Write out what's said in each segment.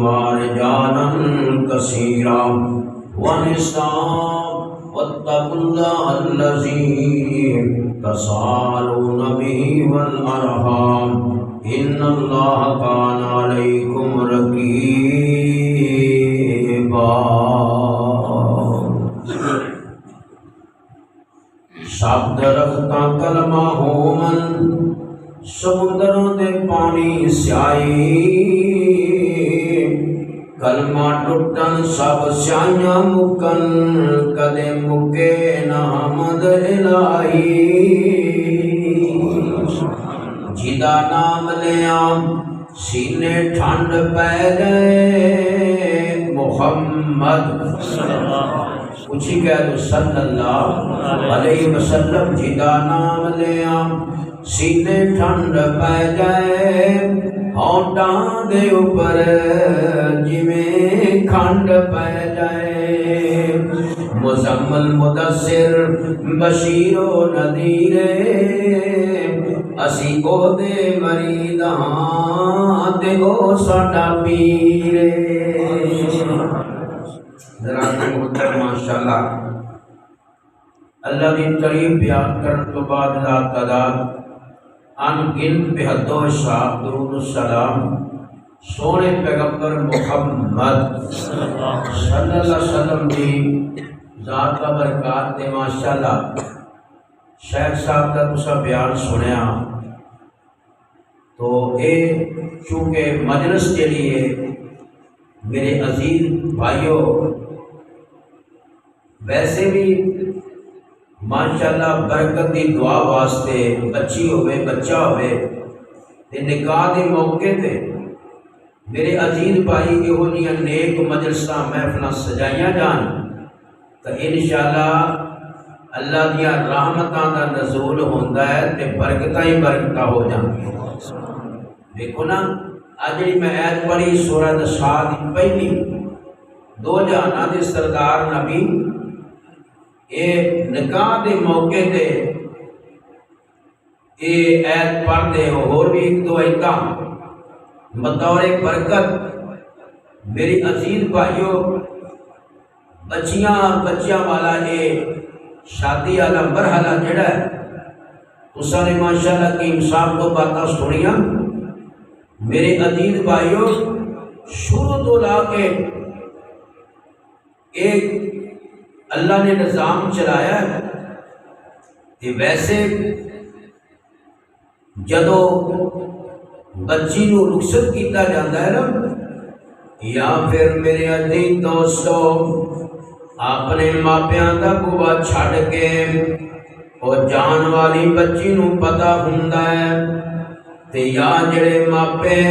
ورجالا كثيرا ونساء واتقوا الله الذي تساءلون به والأرحام إن الله كان عليكم رقيبا۔ سب درختاں کلمہ ہومن، سمندروں دے پانی سیائی، کلمہ ٹوٹن سب سیائیاں مکن، کدے مکے نہ حمد الہی۔ جدا نام لیاں سینے ٹھنڈ پہ گئے، محمد کچھ ہی کہہ دو صلی اللہ علیہ وسلم۔ جدا نام لیاں سینے ٹھنڈ پہ گئے، ہونٹاں دے اوپر جویں کھنڈ پہ جائے۔ مزمل مدثر بشیر و نذیر، اسی او دے مرید ہاں تے او ساڈا پیر۔ ماشاءاللہ اللہ کی تعریف بیان کرنے تو بعد لا تعداد ان گنت بے حد و حساب درود السلام سونے پیغمبر محمد صلی اللہ علیہ وسلم کی ذات کا برکات دے۔ ماشاءاللہ شیخ صاحب کا تسا بیان سنیا تو اے چونکہ مجلس کے لیے میرے عزیز بھائیوں ویسے بھی ماشاءاللہ برکت دی دعا واسطے بچی ہوئے بچہ ہوئے تے نکاح دے موقع تے میرے عزیز بھائی یہو جیاں نیک مجلساں محفلاں سجائیاں جان تو انشاءاللہ اللہ دیا رحمتاں دا نزول ہوندا ہے تے برکتاں ہی برکتاں ہو جاندیاں۔ دیکھو نا اج جڑی میں ایت پڑھی سورہ نساء دی پہلی، دو جہاناں دے سردار نبی اے نکاح دے موقع تے اے ایت پڑھ دے، اور بھی ایک دو ایتاں بطور برکت میری عزیز بھائیوں بچیاں والا اے شادی والا مرحلہ جڑا ہے تساں نے ماشاءاللہ کی انصاف تو باتاں سنیاں۔ میرے عزیز بھائیوں شروع تو لا کے ایک اللہ نے نظام چلایا ہے کہ ویسے جدو بچی نو رخصت کیتا جاتا ہے نا، یا پھر میرے عزیز دوستو اپنے ماپیاں دا بوا چھڑ کے اور جان والی بچی نو پتا ہوندا ہے تے یا جڑے ماپے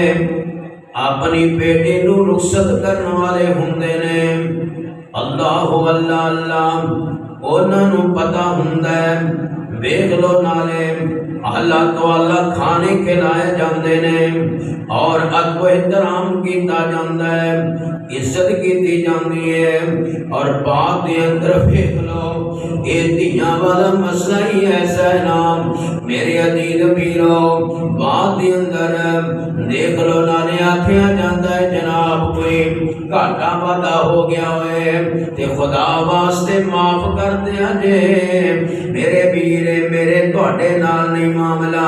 اپنی بیٹی نو رخصت کرن والے ہوندے نے، اللہ اللہ اللہ انہاں نو پتا ہوندا ہے، ویکھ لو نالے اللہ تو اللہ کھانے کھلائے جاندے نے اور ادب و احترام کیتا جاندا ہے، عزت کیتی جاندی ہے۔ اور بات دے اندر ویکھ لو اے دھیاں والا مسئلہ ہی ایسا ہے نا میرے عزیز میرو، بات دے اندر دیکھ لو نالے آکھیا جاندا ہے جناب کوئی گھاٹا واٹا ہو گیا ہوئے تے خدا واسطے معاف کر دیا جے میرے ویرے، میرے تواڈے نال نہیں معاملہ،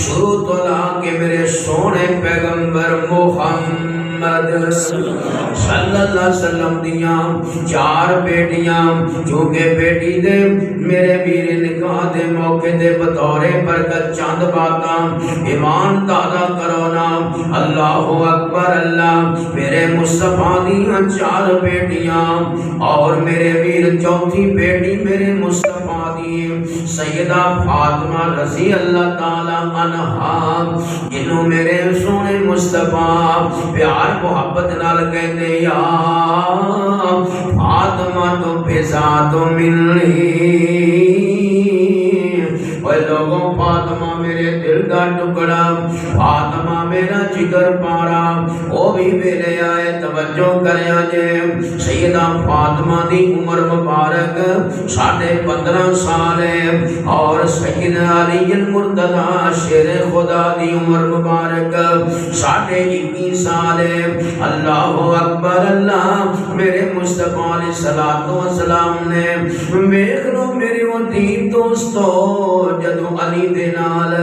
شروع تو لا کے میرے سونے پیغمبر محمد صلی اللہ علیہ وسلم دیاں چار بیٹیاں چونکہ بیٹی دے میرے ویر نکاح دے موقع دے بطور برکت چند باتاں ایمان تازہ کرو نا، اللہ اکبر اللہ، میرے مصطفیٰ دیاں چار بیٹیاں اور میرے ویر چوتھی بیٹی میرے مصطفیٰ دی سیدہ فاطمہ رضی اللہ تعالی عنہا، جنہوں میرے سونے مصطفیٰ پیار محبت نال کہتے یا فاطمہ تو پیسہ تو ملنی، اے لوگوں فاطمہ میرے دل کا ٹکڑا، فاطمہ میرا جگر پارا، وہ بھی بھی ویلے آئے توجہ کریا جے سیدہ فاطمہ دی عمر مبارک 15.5 سال ہے اور سیدنا علی المرتضی شیر خدا دی عمر مبارک 21.5 سال ہے اللہ اکبر اللہ میرے مصطفیٰ علیہ السلام نے ویکھ لو میرے وطین دوستو جدو علی دے نال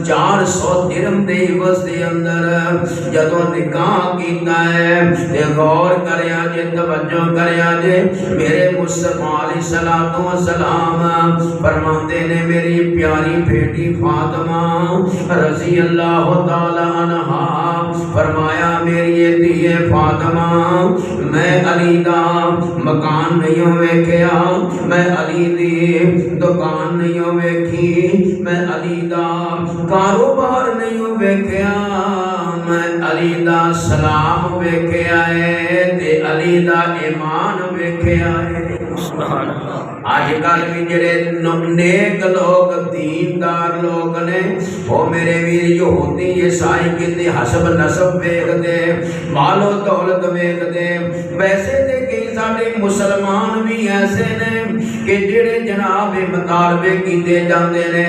400 درہم دے عوض دے اندر جدو نکاح کیتا ہے تے غور کریا جے توجہ کریا جے میرے مصطفیٰ علیہ السلام فرماتے نے میری پیاری بیٹی فاطمہ رضی اللہ تعالی عنہا فرمایا میری دھیے فاطمہ میں علی دا مکان نہیں ویکھیا میں علی دی دکان نہیں ویکھی میں علی دا کاروبار نہیں ویکھیا میں علی دا سلام ویکھیا ہے تے علی دا ایمان ویکھیا ہے سبحان اللہ آج کل بھی جڑے نیک لوگ دیندار لوگ نے وہ میرے ویر یہودی عیسائی کتے حسب نسب ویکھ دے مال و دولت ویکھ دے ویسے تے کئی ساڈے مسلمان بھی ایسے نے کہ جڑے جناب مطالبے کیتے جاندے نے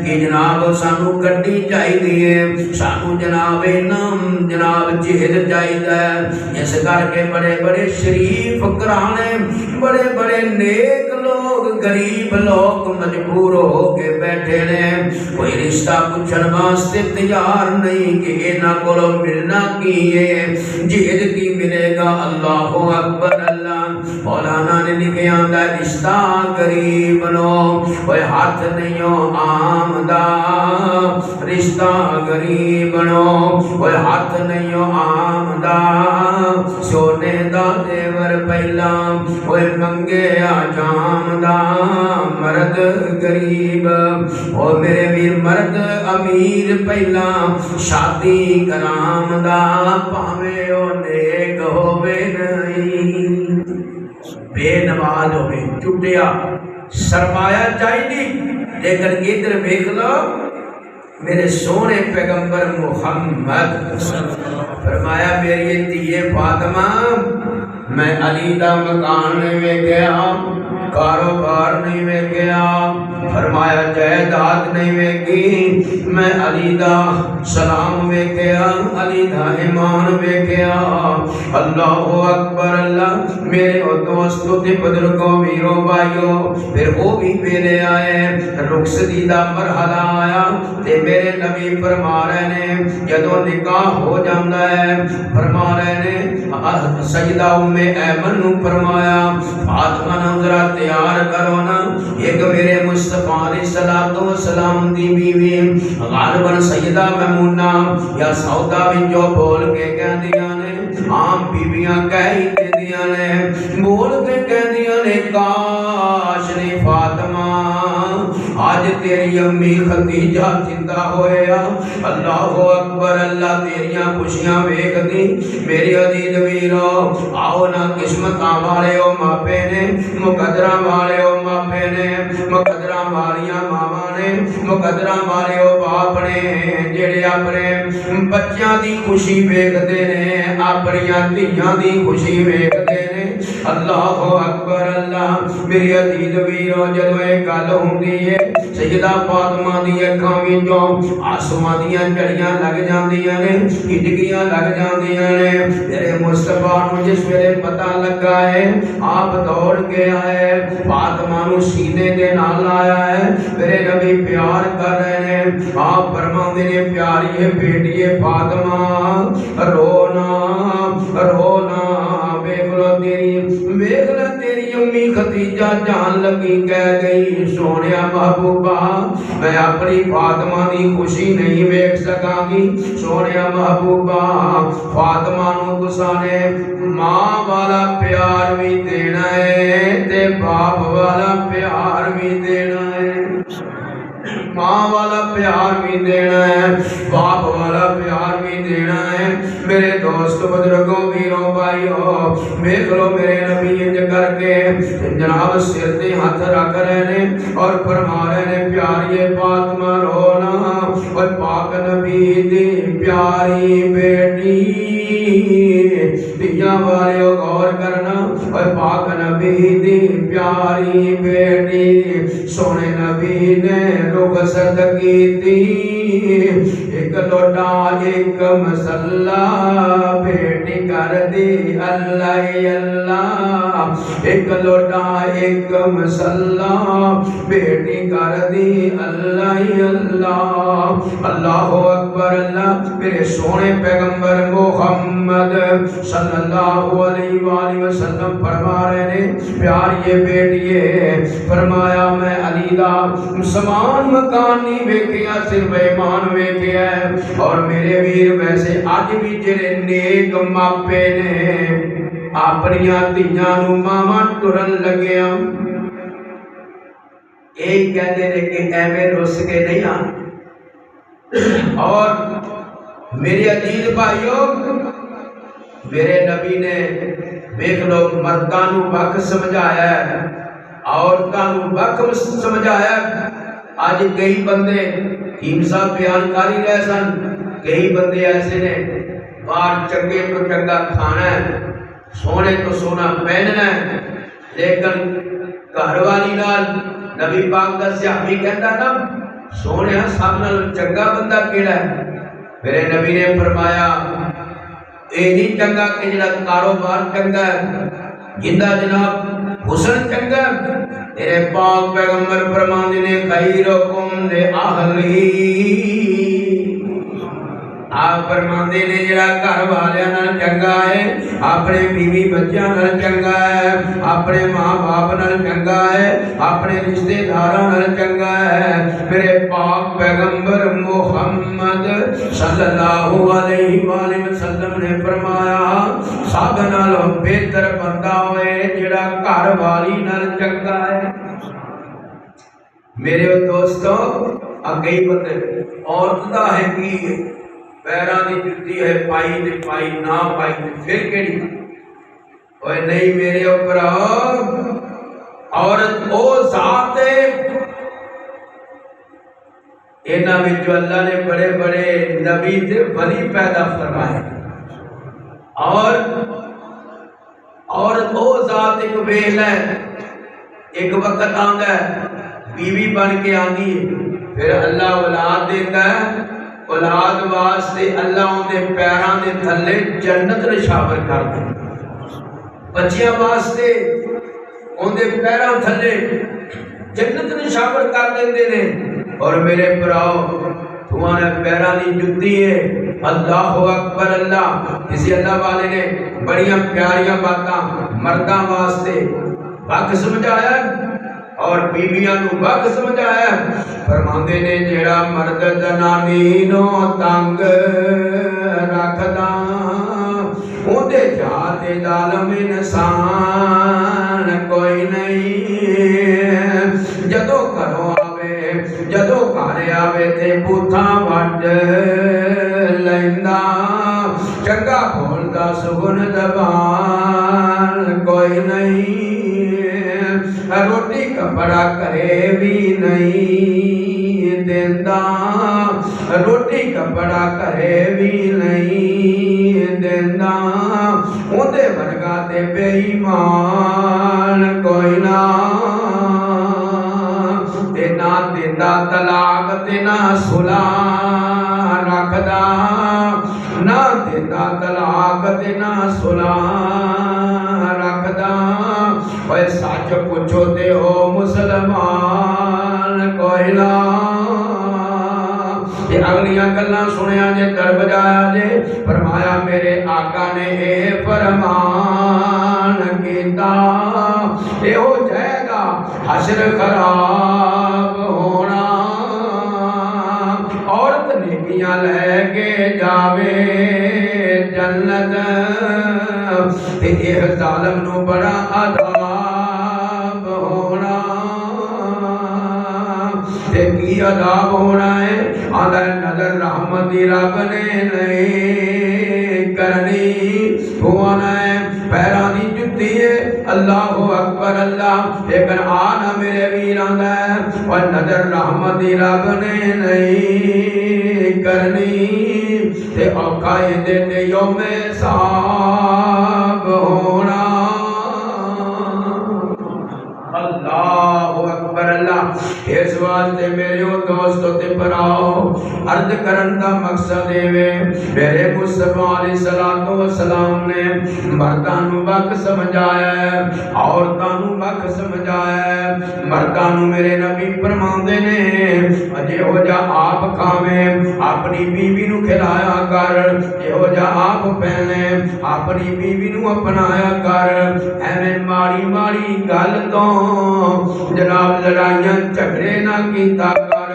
کہ جناب سانو گڈی چاہیے سانو جناب نام جناب جہد چاہیے اس کر کے بڑے بڑے شریف گھرانے بڑے بڑے نیک لوگ غریب لوگ مجبور ہو کے بیٹھے نے کوئی رشتہ پوچھن واسطے تیار نہیں کہ انہاں کولوں ملنا کی ہے جہد کی ملے گا اللہ اکبر اللہ مولانا نے لکھیا دا رشتہ غریب نو کوئی ہاتھ نہیں آمدہ رشتہ غریب نو کوئی ہاتھ نہیں آمدہ سونے دا دیور پہلا کوئی منگے آجامدہ مرد غریب اور میرے ویر مرد امیر پہلا شادی کرامدہ پاوے او نیک ہووے نہیں بے نماز ہوئے چٹیا سرمایہ چاہیے لیکن ادھر دیکھ لو میرے سونے پیغمبر محمد فرمایا میری دھیے فاطمہ میں علی دا مکان نہیں ویکھیا کاروبار نہیں ویکھیا فرمایا جائیداد نہیں ویکھی میں علی دا سلام ویکھیا علی دا ایمان ویکھیا اللہ اکبر اللہ میرے دوستو تے بزرگوں ویرو بھائیو پھر وہ بھی ویلے آئے رخصتی دا مرحلہ آیا تے میرے نبی فرما رہے نے جدو نکاح ہو جاندا ہے فرما رہے نے سجدہ ام ایمن نو فرمایا فاطمہ نو ذرا تیار کرو نا ایک میرے مصطفیٰ علیہ السلام دی بیوی غالباً سیدہ میمونہ یا سودا وچوں بول کے کہندیاں نے عام بیویاں کہی دیندیاں نے بول کے کہندیاں نے کاش نہیں فاطمہ آج تیری امی خدیجہ زندہ ہویا اللہ اکبر اللہ تیریاں خوشیاں ویکھ دی میری عزیز ویرو آؤ نا قسمتاں والے او ماپے نے مقدراں والے او ماپے نے مقدراں والیاں ماواں نے مقدراں والے او باپ نے جڑے اپنے بچیاں دی خوشی ویکھدے نے اپنیاں دھیاں دی خوشی ویکھدے نے اللہ اکبر اللہ میری عزیز ویرو جدوں اے گل ہوندی ہے سیدہ فاطمہ دی اکھاں وچوں آنسواں دیاں جڑیاں لگ جاندیاں نے ہٹکیاں لگ جاندیاں نے میرے مصطفیٰ نو جس ویلے پتہ لگا ہے آپ دوڑ کے آئے فاطمہ نو سینے دے نال لایا ہے میرے نبی پیار کر رہے ہیں آپ فرماندے نے پیاری بیٹی فاطمہ رونا رونا ویکھ تیری امی خدیجہ جان لگی کہہ گئی سونیا محبوبہ میں اپنی فاطمہ دی خوشی نہیں ویکھ سکاں گی سونیا محبوبہ فاطمہ نو تساں نے ماں والا پیار بھی دینا ہے تے باپ والا پیار بھی دینا ہے ماں والا پیار بھی دینا ہے باپ والا پیار بھی دینا ہے میرے دوست بزرگوں ویروں بھائیو دیکھ لو میرے نبی انج کر کے جناب سر تے ہاتھ رکھ رہے نے اور فرما رہے نے پیاری فاطمہ رونا اور پاک نبی دی پیاری بیٹی دیا والے غور کرنا اور پاک نبی دی پیاری بیٹی سونے نبی نے رخصت کی تھی ایک لوٹا ایک مسلح بیٹی کر دی اللہ اللہ ایک لوٹا ایک مسلح بیٹی کر دی اللہ اللہ اللہ اکبر اللہ میرے سونے پیغمبر محمد صلی اللہ علیہ وآلہ وسلم فرما رہے نے پیار یہ بیٹیے فرمایا میں علی دا سمان مکان نہیں ویکھیا صرف ایمان ویکھیا ہے اور میرے ویر ویسے آج بھی جڑے نیک ماپے نے اپنیاں دھیاں نو ماواں ٹرن لگیا ایک کہتے ہیں کہ ایویں رس کے نہیں آنے اور میرے عزیز بھائیوں میرے نبی نے دیکھ لو مرداں نو وقت سمجھایا ہے عورتاں نو وقت سمجھایا ہے آج کئی بندے ہیم صاحب بیان کاری رہے سن کئی بندے ایسے نے باہر چنگے تو چنگا کھانا ہے سونے تو سونا پہننا ہے لیکن گھر والی نال نبی پاک دا صحابی کہتا نا سونے سب نال چنگا بندہ کیڑا ہے میرے نبی نے فرمایا اے نہیں چنگا کہ جڑا کاروبار چنگا ہے جندا جناب حسن چنگا تیرے پاک پیغمبر فرماندے نے خیرکم لأہلی آپ فرماندے نے جڑا گھر والیاں نال چنگا ہے اپنے بیوی بچیاں نال چنگا ہے اپنے ماں باپ نال چنگا ہے اپنے رشتہ داراں نال چنگا ہے میرے پاک پیغمبر محمد صلی اللہ علیہ وآلہ وسلم نے فرمایا سب نالوں بہتر بندہ ہوئے جڑا گھر والی نال چنگا ہے میرے دوستوں اگئی بندے عورت دا ہے کی پیران دی جتی ہے پائی دے پائی نہ پائی دے پھر کیڑی اوے نہیں میرے اوپر عورت او ذات ہے انہاں وچ اللہ نے بڑے بڑے نبی تے ولی پیدا فرمائے اور عورت او ذات ایک ویل ہے ایک وقت آندا ہے بیوی بن کے آندی ہے پھر اللہ اولاد دیتا ہے اولاد واسطے اللہ ان دے پیراں دے تھلے جنت نشاور کر دے بچیاں واسطے ان دے پیراں تھلے جنت نشاور کر دیندے نے اور میرے بھراؤ تمہارے پیراں دی جُتی ہے اللہ اکبر اللہ کسی اللہ والے نے بڑیاں پیاریاں باتاں مرداں واسطے حق سمجھایا اور بیویاں نو وقت سمجھایا فرماندے نے جیڑا مرد جنانی نو تنگ رکھدا اودے جاتے ظالم انسان کوئی نہیں جدو گھروں آوے جدو گھر آوے تے بوتھا وڈ لیندا چنگا بولدا سگن زبان کوئی نہیں روٹی کپڑا کرے بھی نہیں دیندا روٹی کپڑا کرے بھی نہیں دیندا اودے ورگا تے بے ایمان کوئی نہ تے نہ دیندا طلاق تے نہ صلح رکھدا نہ دیندا طلاق تے نہ صلح رکھدا اوے سچ پوچھو تے ہو مسلمان کوئی نہ یہ اگلیاں گلاں سنیا جے در بجایا جے فرمایا میرے آقا نے اے فرمان کیتا اے ہو جائے گا حشر خراب ہونا عورت نیکیاں لے کے جاوے جنت تے اے ظالم نو بڑا عذاب ہونا تے کی عذاب ہونا ہے آدھا نظر رحمتی رب نے نہیں کرنی ہونا ہے پیران دی جتی ہے اللہ اکبر اللہ لیکن آنا میرے ویران ہے اور نظر رحمتی رب نے نہیں کرنی تے اوقائی دے یوم سار براؤ عرض کرن دا مقصد ہے میرے مصطفیٰ علیہ السلام نے مردانو وقت سمجھایا ہے عورتانو وقت سمجھایا ہے مردانو میرے نبی فرماندے نے اجے ہو جا آپ کھاویں اپنی بیوی نو کھلایا کر اے ہو جا آپ پہنے اپنی بیوی نو اپنایا کر ایویں ماڑی ماڑی گل تو جناب لڑائیاں جھگڑے نہ کیتا کر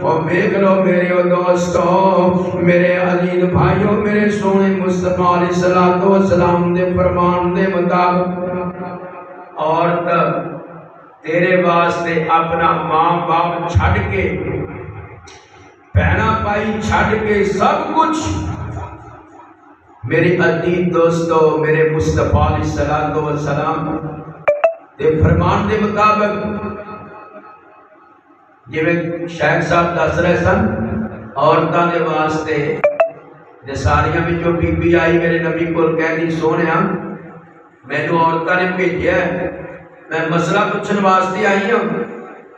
اور دیکھ لو میرے دوستو میرے عزیز بھائیو میرے سونے مصطفیٰ علیہ السلام دے فرمان دے مطابق عورت تیرے واسطے اپنا ماں باپ چھڑ کے پہنا پائی چھڑ کے سب کچھ میرے عزیز دوستو میرے مصطفیٰ علیہ السلام دے فرمان دے مطابق جی میں شیخ صاحب دس رہے سن عورتاں دے واسطے دے ساریاں میں جو بی بی آئی میرے نبی کو کہہ دی سونے میں جو عورتاں نے بھیجیا ہے میں مسئلہ پوچھن واسطے آئی ہوں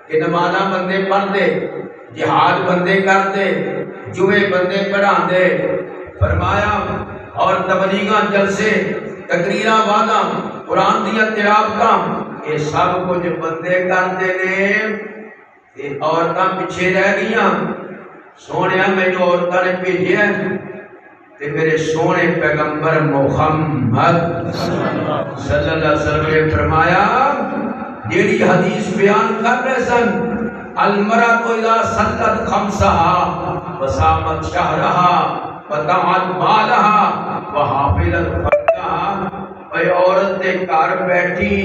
کہ نمازاں بندے پڑھ دے جہاد بندے کر دے جوئے بندے پڑھا دے فرمایا اور تبلیغاں جلسے تقریراں وعداں قرآن دیا تلاوتاں یہ سب کچھ بندے کر دے نے عورتاں پیچھے رہ گئیاں سونیا میں جو عورتاں نے بھیجیا تے میرے سونے پیغمبر محمد صلی اللہ علیہ وسلم نے فرمایا جیڑی حدیث بیان کر رہے سن المرأۃ اذا صلت خمسها وصامت شهرها وطاعت مالها وحافظت فرجها اے عورت دے گھر بیٹھی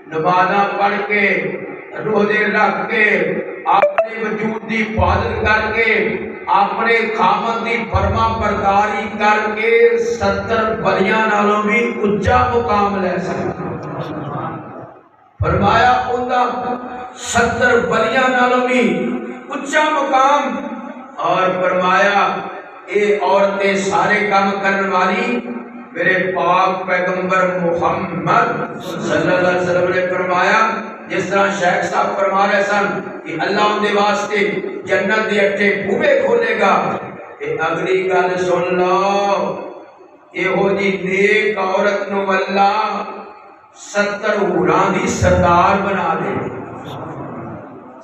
نمازاں پڑھ کے روزے رکھ کے اپنے وجود دی حفاظت کر کے اپنے خامد دی فرما برداری کر کے 70 ولیاں نالوں بھی اونچا مقام لے سکتا فرمایا اوندا 70 ولیاں نالوں بھی اونچا مقام اور فرمایا اے عورتیں سارے کام کرنے والی میرے پاک پیغمبر محمد صلی اللہ علیہ وسلم نے فرمایا جس طرح شیخ صاحب فرما رہے سن کہ اللہ ان دے واسطے جنت دے اٹھے بوئے کھولے گا کہ اگلی گل سن لو یہ ہو جی نیک عورت نو اللہ 70 حوراں دی سردار بنا دے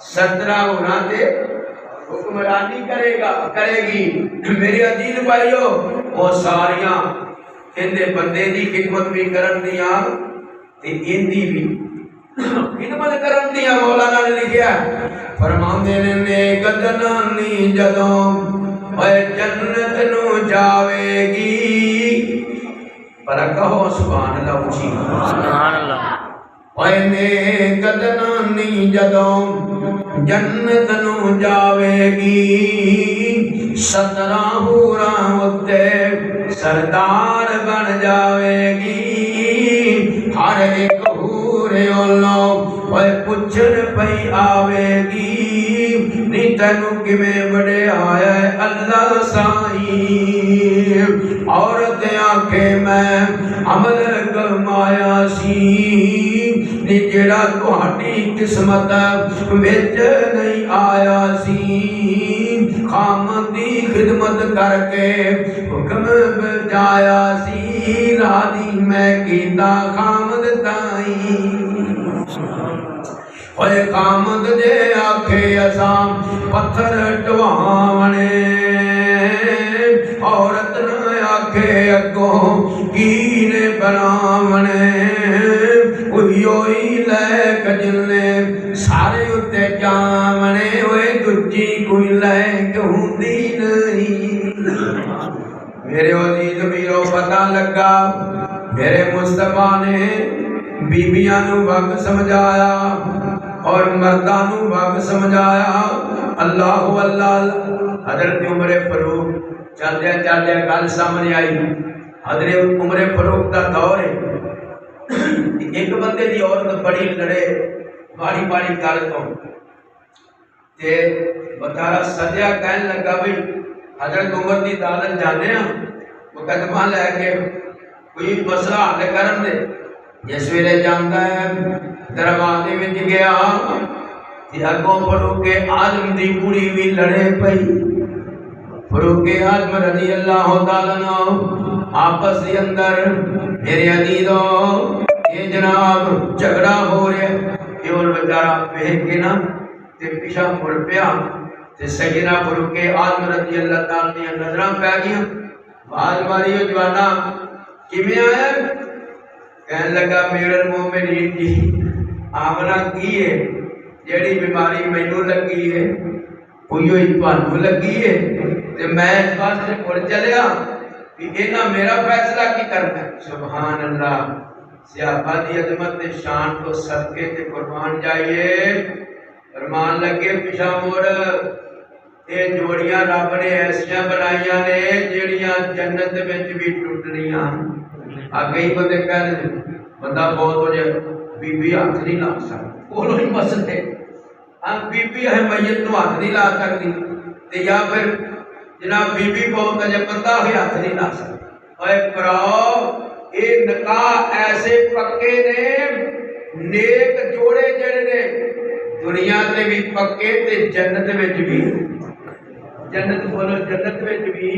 17 حوراں دے حکمرانی کرے گی میرے عزیز بھائیو وہ ساریاں اندے بندے دی خدمت بھی کرن دیاں تے اندی بھی خدمت کرن دیاں مولانا نے لکھیا فرماندے نے گدنانی جدوں اے جنت نو جاوے گی پر کہو سبحان اللہ اچھی سبحان اللہ اے نے گدنانی جدوں جنت نو جاوے گی 17 حوراں اُتے سردار بن جاوے گی ہر ایک حورے اللہ اوے پچھن پئی آوے گی نی تینو کیویں بڑے آیا ہے اللہ سائیں عورت آکھے میں عمل کمایا سی نی جڑا تہاڈی قسمت وچ نہیں آیا سی خامد دی خدمت کر کے حکم بجایا سی راضی میں کیتا خامد تائیں اوے خامد دے آکھے اساں پتھر ٹواونے عورت نے آکھے اگوں کی نے بناونے ہوئی لے کجلے سارے اتے جامنے ہوئے دجی کوئی لے کیوں دی نہیں میرے عزیز میرو پتہ لگا میرے مصطفیٰ نے بیبیاں نو وقت سمجھایا اور مرداں نو وقت سمجھایا اللہ اللہ حضرت عمر فاروق چلدے گل سامنے آئی حضرت عمر فاروق دا دور ہے ایک بندے دی عورت بڑی لڑے باری باری گل تو تے بچارا سجیا کہن لگا بھئی حضرت عمر دی عدالت جانے ہاں مقدمہ لے کے کوئی مسئلہ حل کرن دے جس ویلے جاندا ہے دروازے وچ گیا یا اگوں فاروق اعظم دی کڑی بھی لڑے پئی فاروق اعظم رضی اللہ تعالیٰ عنہ آپس کے اندر میرے عزیزوں یہ جناب جھگڑا ہو رہا یہ اور بیچارہ بہن کے نا تے پیچھا مڑ پیا تے سیدنا فاروق اعظم رضی اللہ تعالیٰ نے نظراں پہ گیا باز ماری جوانا کیویں آیا کہنے لگا میرے مومنین جی آمنا کی ہے جیڑی بیماری مینوں لگی ہے کوئی تانوں لگی ہے تے میں اس واسطے مڑ چلیا کہ انہاں میرا فیصلہ کی کرنا ہے سبحان اللہ صحابہ دی عظمت تے شان کو صدقے تے قربان جائیے فرمان لگے پیچھا مڑ یہ جوڑیاں رب نے ایسیاں بنائیاں نے جیڑیاں جنت وچ بھی ٹوٹنیاں کئی بندے کہنے بندہ بہت ہو جائے بی بی ہاتھ نہیں لا سکتا بولو ہی مسئلے بی بی ہے میت نو ہاتھ نہیں لا سکتی تے یا پھر جناب بی بی بہت ہے جب بندہ ہوئی ہاتھ نہیں لا سکتا اے پراؤ یہ نکاح ایسے پکے نے نیک جوڑے جڑے نے دنیا تے بھی پکے تے جنت وچ بھی جنت بولو جنت وچ بھی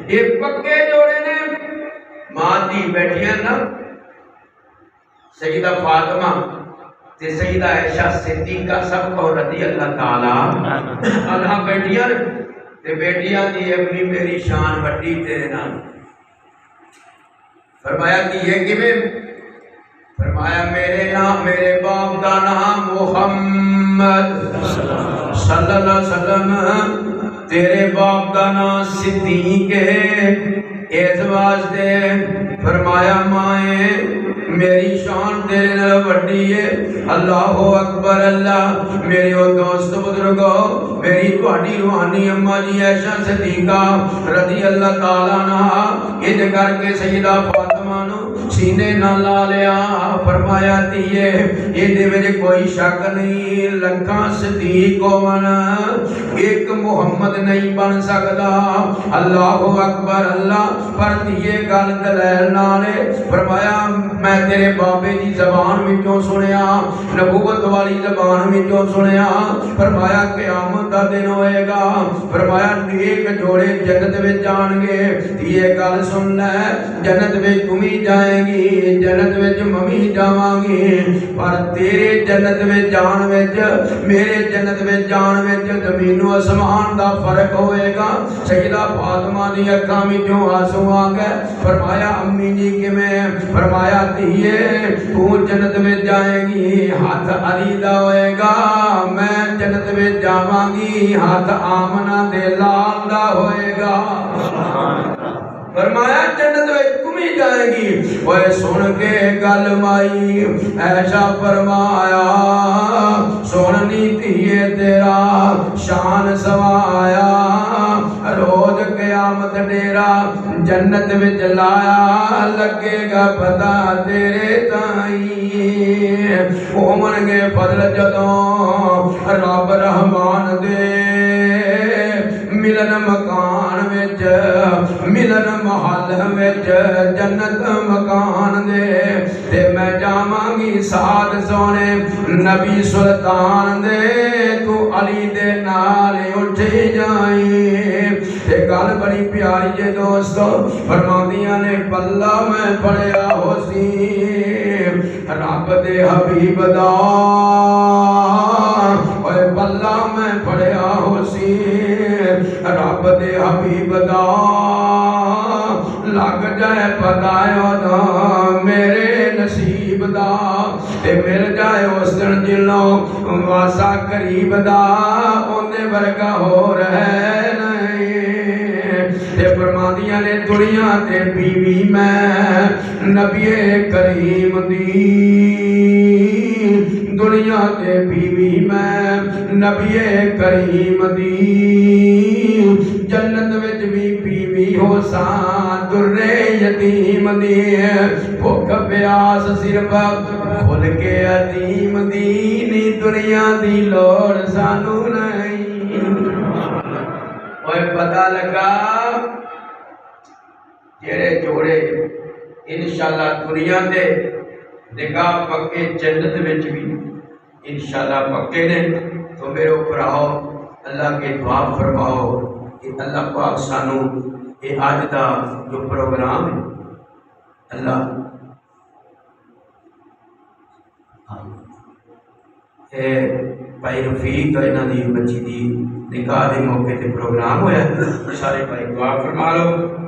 یہ پکے جوڑے نے ماں دی بیٹھیاں نا سیدہ فاطمہ تے سیدہ عائشہ صدیقہ سب کو رضی اللہ تعالی عنہا بیٹھیاں تے بیٹیاں دی اپنی میری شان بڑی تیرے نال فرمایا کہ یہ کیویں فرمایا میرے نام میرے باپ دا نام محمد صلی اللہ علیہ وسلم تیرے باپ دا نام صدیق ہے اس واسطے فرمایا مائیں میری شان تیرے نال بڑی ہے اللہ اکبر اللہ میرے او دوست بزرگو میری تہاڈی روحانی اماں جی عائشہ صدیقہ رضی اللہ تعالی عنہا یہ کر کے سیدہ فاطمہ نو سینے نہ لا لیا فرمایا تیے یہ دے میرے کوئی شک نہیں لکھاں صدیق ہون ایک محمد نہیں بن سکتا اللہ اکبر اللہ پر تیے گل دلیل نالے فرمایا میں تیرے بابے دی زبان وچوں سنیا نبوت والی زبان وچوں سنیا فرمایا قیامت دا دن ہوئے گا فرمایا نیک جوڑے جنت وچ جان گے یہ گل سن لے جنت وچ تم ہی جائے گی جنت وچ ممی جاواں گی پر تیرے جنت وچ جان وچ میرے جنت وچ جان وچ زمین و آسمان دا فرق ہوئے گا سیدہ فاطمہ دی اکھاں وچوں آنسو آ گئے فرمایا امی جی کیویں فرمایا تیے تو جنت میں جائے گی ہاتھ علی دا ہوئے گا میں جنت میں جاواں گی ہاتھ آمنہ دے لال دا ہوئے گا فرمایا جنت میں تم ہی جائے گی وہ سن کے گل مائی ایسا فرمایا سننی تیے تیرا شان سوایا روز قیامت ڈیرا جنت وچ لایا لگے گا پتا تیرے تائیں اومن گے فضل جدوں رب رحمان دے ملن مکان وچ ملن محل وچ جنت مکان دے تے میں جاواں گی ساتھ سونے نبی سلطان دے تو علی دے نال اٹھی جائیں تے گل بڑی پیاری جے دوستو فرماندیاں نے پلہ میں پڑیا ہو سی رب دے حبیب دا اوے پلہ میں پڑیا ہو سی رب دے حبیب دا لگ جائے پتہ دا میرے نصیب دا تے مل جائے اس دن جلوں واسا قریب دا اوندے ورگا ہو رہے نہیں تے فرماندیاں نے دنیا تے بیوی میں نبی کریم دی دنیا تے بیوی میں نبی کریم دی جنت وچ بھی بیوی ہو سا در یتیم دی بھوک پیاس صرف کھل کے یتیم دی نی دنیا دی لوڑ سانو نہیں اوے پتہ لگا جڑے جوڑے انشاءاللہ دنیا دے نگاہ پکے جنت وچ بھی انشاءاللہ پکے نے، تو میرے اوپر آؤ اللہ کے دعا فرماؤ کہ اللہ پاک سانو یہ آج دا جو پروگرام ہے اللہ بھائی رفیق انہاں دی بچی دی نکاح دے موقع تے پروگرام ہویا، سارے بھائی دعا فرما لو۔